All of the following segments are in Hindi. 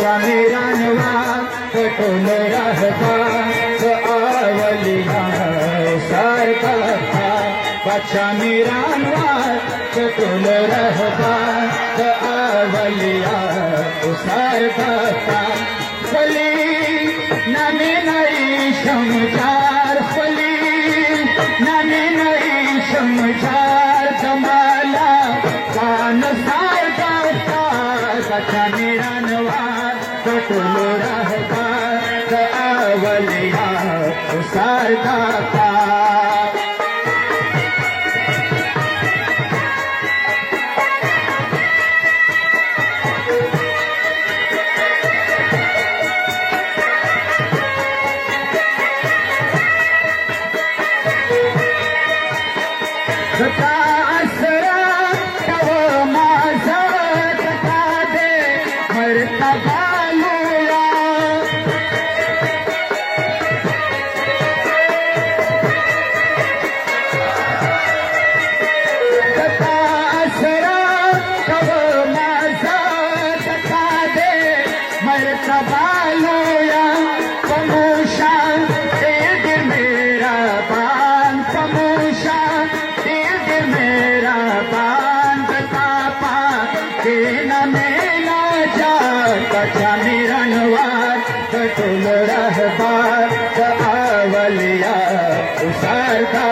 बच्चा मेरा नवाज कटोल रहता तो आवलिया सार का बच्चा मेरा नवाज कटोल रहता तो आवलिया सार का फली नमी नई समझार फली नमी नई समझार कमाला कान सार का बच्चा मेरा नवाज कटोल रहता तो आवलिया सार का आसरा तव माझा कथा दे मरता बालूया कथा आसरा तव माझा कथा दे मरता बालूया पमोशा दे दे मेरा पान पमोशा मेरा बांध कापा देना मेला जा बच्चा मेरा नवाज कटोल रहबार आवलिया उसार का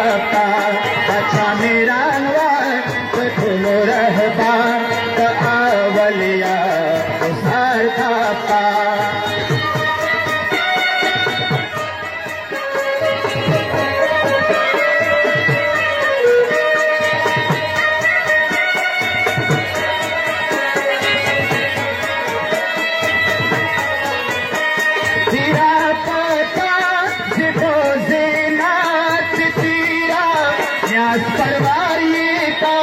बच्चा मेरा नवाज कटोल रहबार आवलिया उसार का परवारी का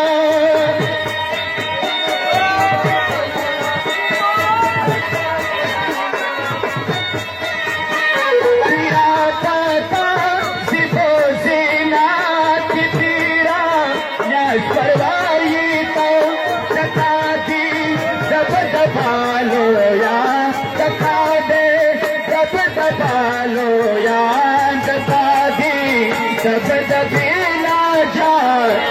तेरा पता सिपो सेनाथ तेरा न्यास परवारी का तका दी दब दबालो या तका दे दब दबालो या तका दी दब दबेला जा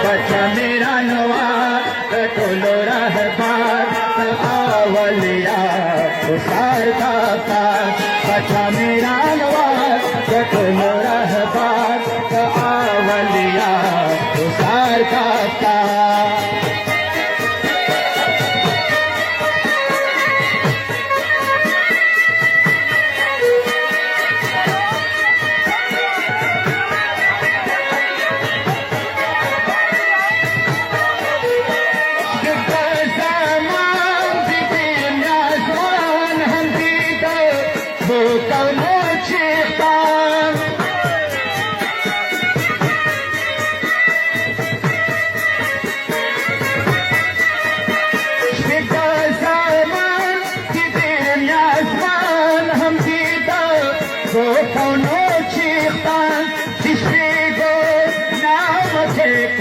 बच्चा मेरा नवाज कटोल रहबार आवलिया उसार का बच्चा मेरा नवाज कटोल रहबार आवलिया उसार का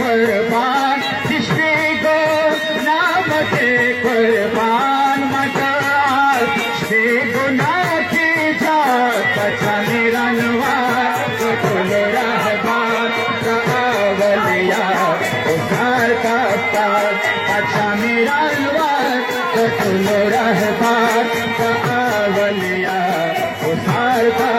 कुर्बान जिसने गो नाम के कुर्बान मचाल से गुनाह की जात बच्चा मेरा नवाज कटोल रहबार आवलिया उसार का बच्चा मेरा नवाज कटोल रहबार आवलिया उसार का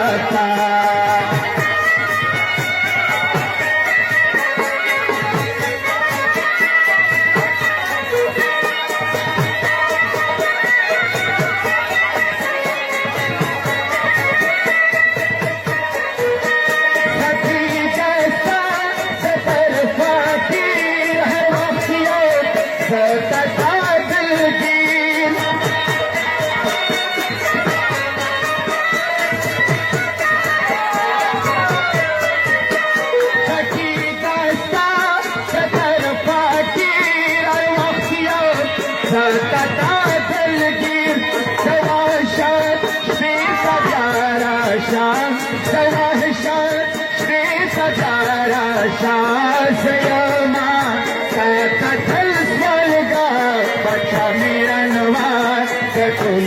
कटोल